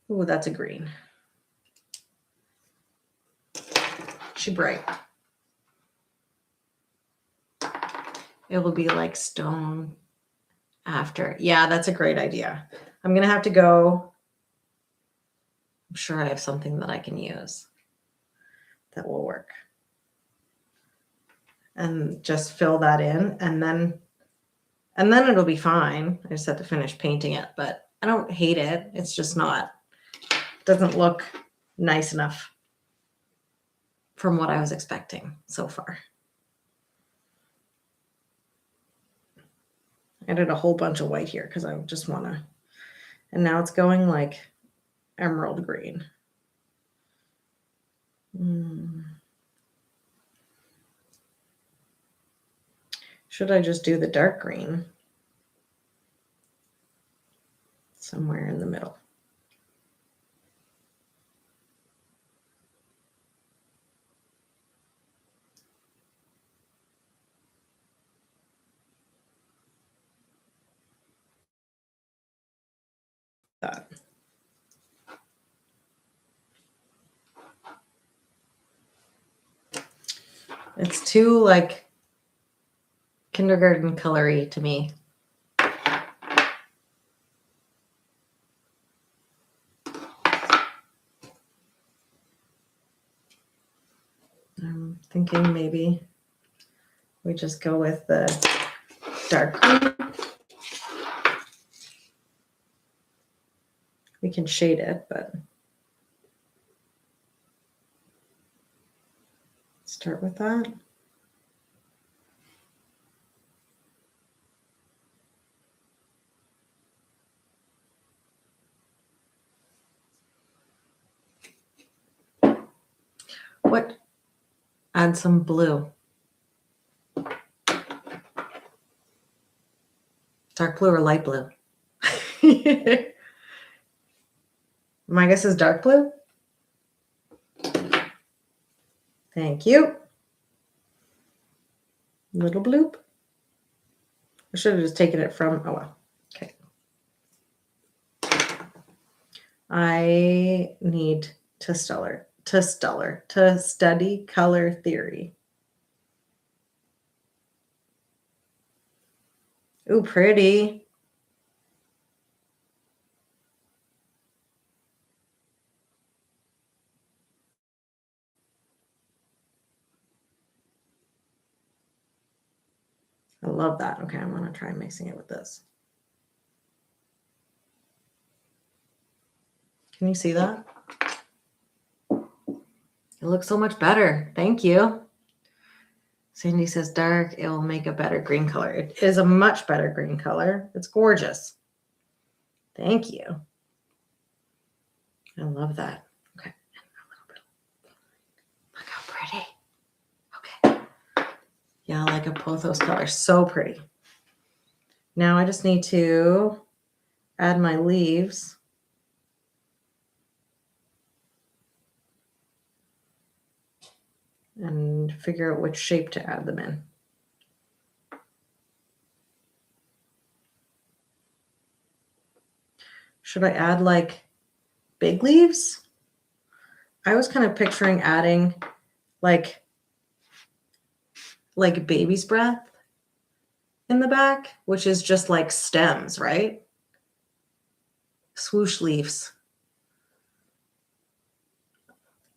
Ooh, that's a green. She bright. It will be like stone after. Yeah, that's a great idea. I'm going to have to go. I'm sure I have something that I can use that will work. And just fill that in and then it'll be fine. I just have to finish painting it, but I don't hate it. It's just doesn't look nice enough from what I was expecting so far. I did a whole bunch of white here because I just want to, and now it's going like emerald green. Should I just do the dark green somewhere in the middle? That. It's too like kindergarten colory to me. I'm thinking maybe we just go with the dark green. We can shade it, but Start with that. What? Add some blue. Dark blue or light blue? My guess is dark blue. Thank you. Little bloop. I should have just taken it from, oh well. Okay. I need to study color theory. Ooh, pretty. I love that. Okay, I'm going to try mixing it with this. Can you see that? It looks so much better. Thank you. Sandy says dark, it will make a better green color. It is a much better green color. It's gorgeous. Thank you. I love that. Okay. A little bit. Look how pretty. Okay. Yeah, I like a pothos color. So pretty. Now I just need to add my leaves. And figure out which shape to add them in. Should I add like big leaves? I was kind of picturing adding like baby's breath in the back, which is just like stems, right? Swoosh leaves.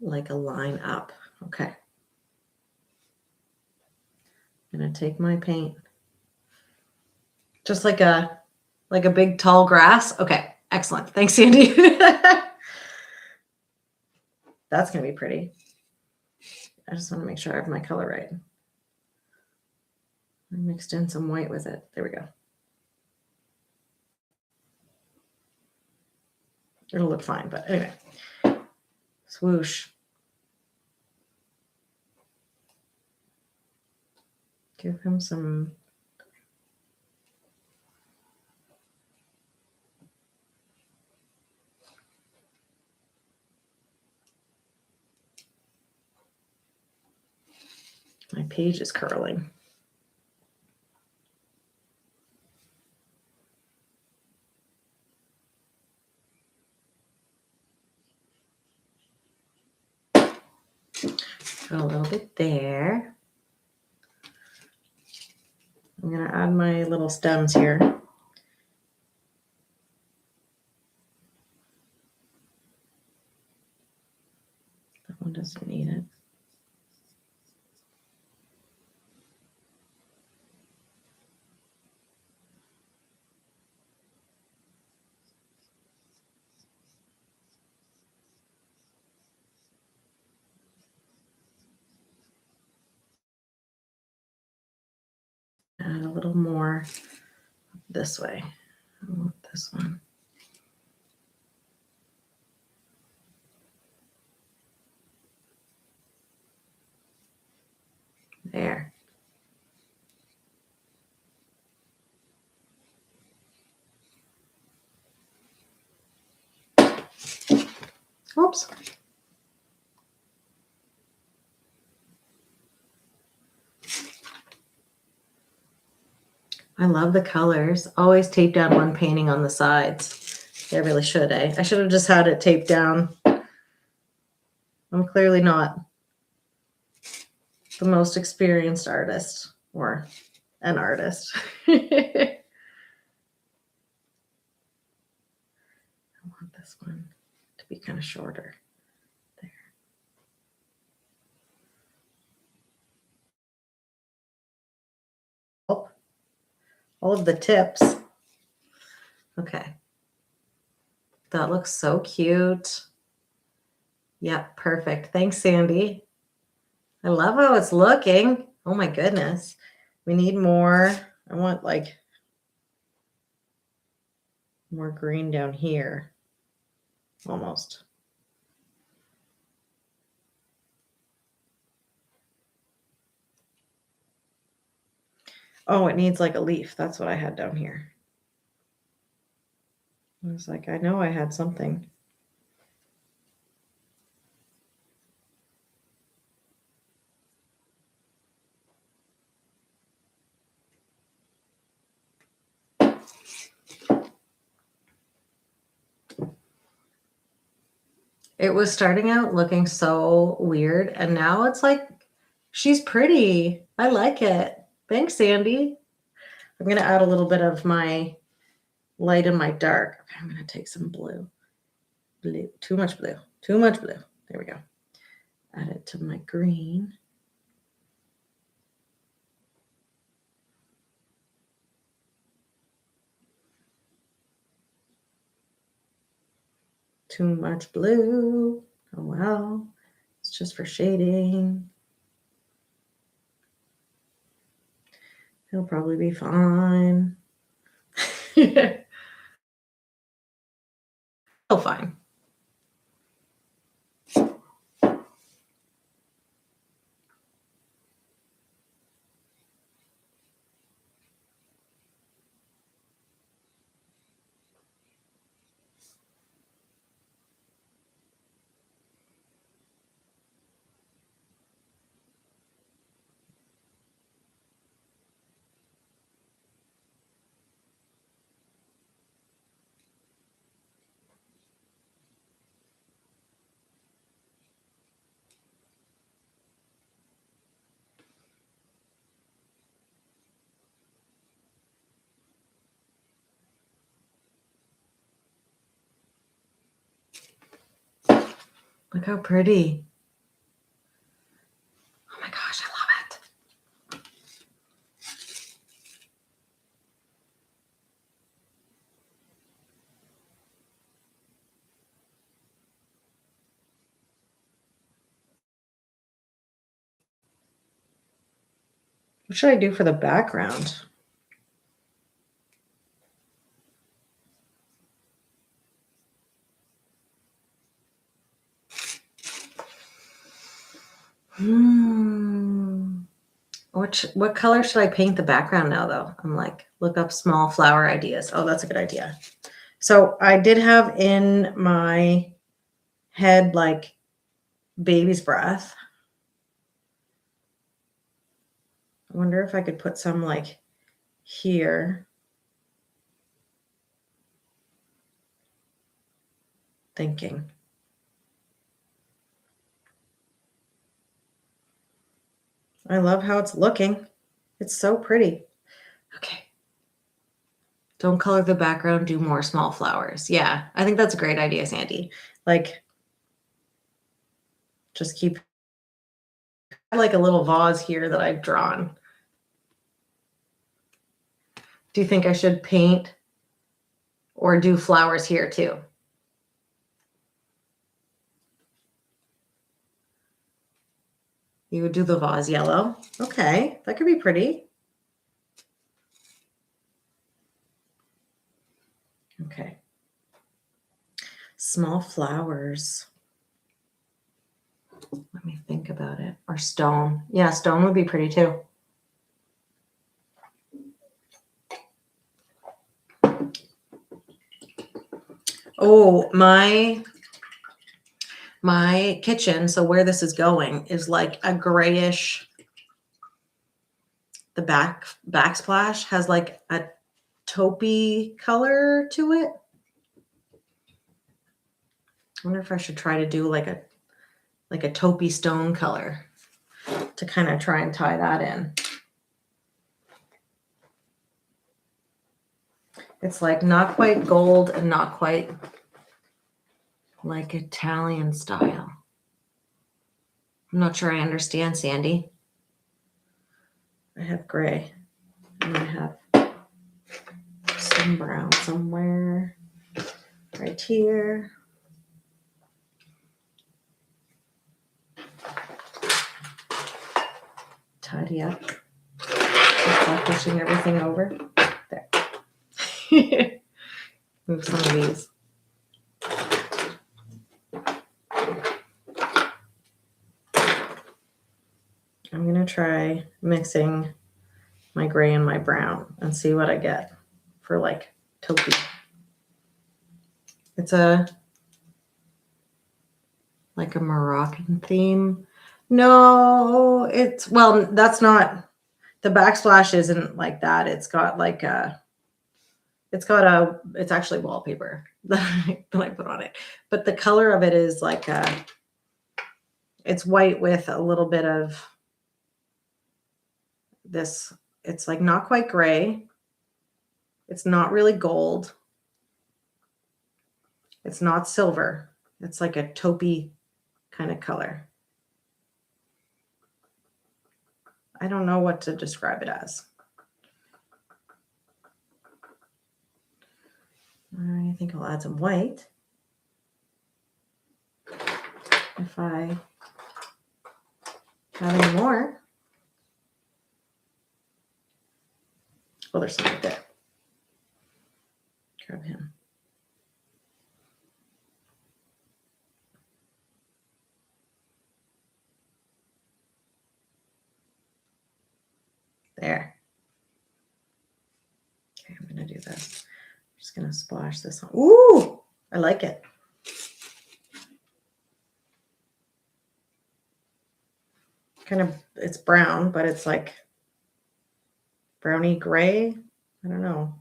Like a line up. Okay. I'm gonna take my paint. Just like a big tall grass. Okay, excellent. Thanks, Sandy. That's gonna be pretty. I just want to make sure I have my color right. I mixed in some white with it. There we go. It'll look fine, but anyway. Swoosh. Give him some. My page is curling. Put a little bit there. I'm going to add my little stems here. That one doesn't need it. Add a little more this way. I want this one. There. Oops. I love the colors. Always tape down one painting on the sides. I really should, eh? I should have just had it taped down. I'm clearly not the most experienced artist or an artist. I want this one to be kind of shorter. There. Oh, all of the tips. Okay. That looks so cute. Yep, perfect. Thanks, Sandy. I love how it's looking. Oh my goodness. We need more. I want like more green down here. Almost. Oh, it needs like a leaf. That's what I had down here. I was like, I know I had something. It was starting out looking so weird, and now it's like, she's pretty. I like it. Thanks, Sandy. I'm going to add a little bit of my light and my dark. Okay, I'm going to take some blue. Blue. Too much blue. Too much blue. There we go. Add it to my green. Too much blue. Oh, well. It's just for shading. He'll probably be fine. He'll fine. Look how pretty. Oh my gosh, I love it. What should I do for the background? What color should I paint the background now, though? I'm like, look up small flower ideas. Oh, that's a good idea. So I did have in my head like baby's breath. I wonder if I could put some like here. Thinking. I love how it's looking. It's so pretty. Okay. Don't color the background, do more small flowers. Yeah, I think that's a great idea, Sandy. Like, just keep like a little vase here that I've drawn. Do you think I should paint or do flowers here too? You would do the vase yellow. Okay, that could be pretty. Okay. Small flowers. Let me think about it. Or stone. Yeah, stone would be pretty too. Oh, my kitchen, so where this is going is like a grayish, the backsplash has like a taupey color to it. I wonder if I should try to do like a taupey stone color to kind of try and tie that in. It's like not quite gold and not quite like Italian style. I'm not sure I understand, Sandy. I have gray and I have some brown somewhere right here. tidy up. Stop pushing everything over. There. Move some of these. I'm going to try mixing my gray and my brown and see what I get for like taupey. It's like a Moroccan theme. No, well, that's not, the backsplash isn't like that. It's got like it's actually wallpaper that I put on it. But the color of it is like it's white with a little bit of this. It's like not quite gray. It's not really gold. It's not silver. It's like a taupey kind of color. I don't know what to describe it as. I think I'll add some white. If I have any more. Oh, there's some right there. Grab him. There. Okay, I'm going to do this. I'm just going to splash this on. Ooh, I like it. Kind of, it's brown, but it's like browny gray. I don't know.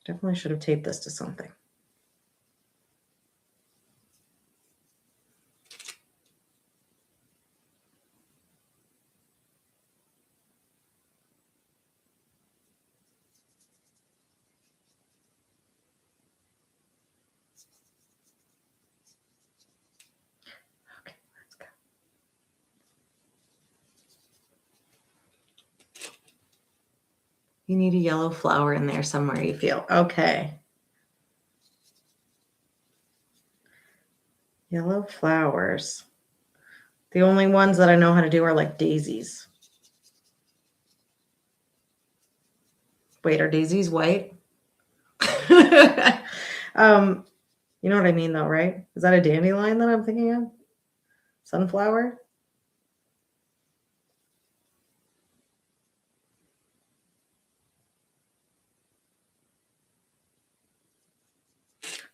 Definitely should have taped this to something. Okay, let's go. You need a yellow flower in there somewhere, you feel. Okay. Yellow flowers. The only ones that I know how to do are like daisies. Wait, are daisies white? You know what I mean though, right? Is that a dandelion that I'm thinking of? Sunflower?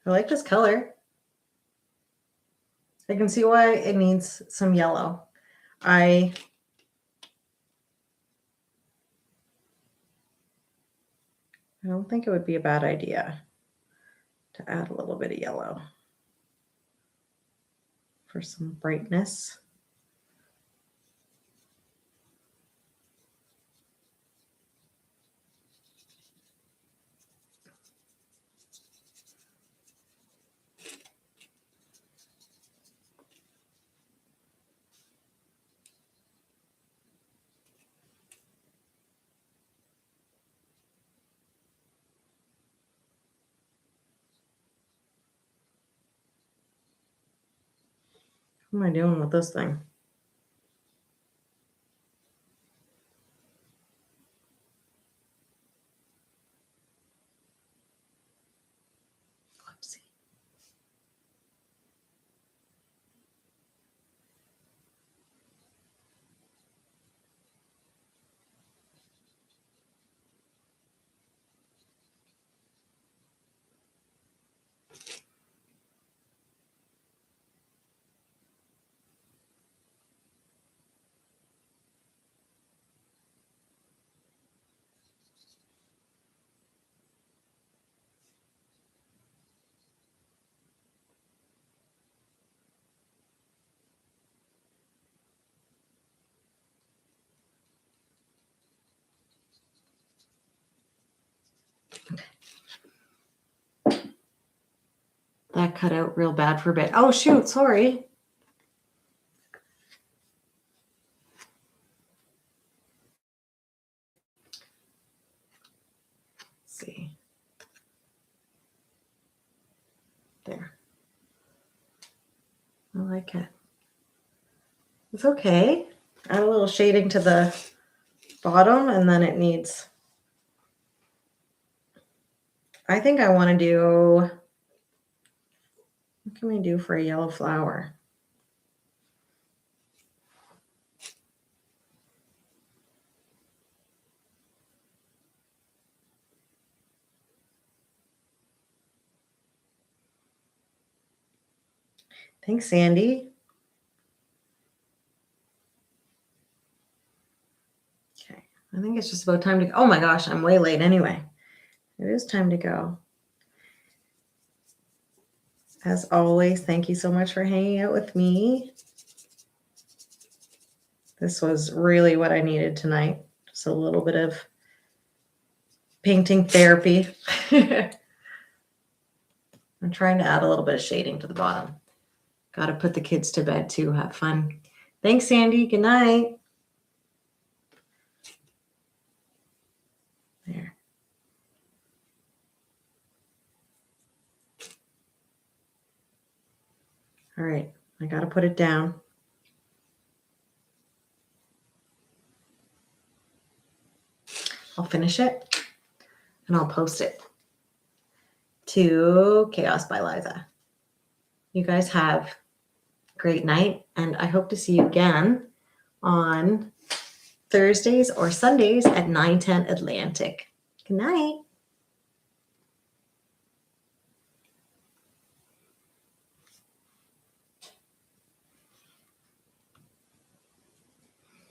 I like this color. I can see why it needs some yellow. I don't think it would be a bad idea to add a little bit of yellow for some brightness. What am I doing with this thing? Whoopsie. That cut out real bad for a bit. Oh, shoot. Sorry. Let's see. There. I like it. It's okay. Add a little shading to the bottom, and then it needs, I think I want to do, what can we do for a yellow flower? Thanks, Sandy. Okay, I think it's just about time to go. Oh my gosh, I'm way late anyway. It is time to go. As always, thank you so much for hanging out with me. This was really what I needed tonight. Just a little bit of painting therapy. I'm trying to add a little bit of shading to the bottom. Got to put the kids to bed too. Have fun. Thanks, Sandy. Good night. There. All right. I got to put it down. I'll finish it and I'll post it to Chaos by Liza. You guys have a great night, and I hope to see you again on Thursdays or Sundays at 9:10 Atlantic. Good night.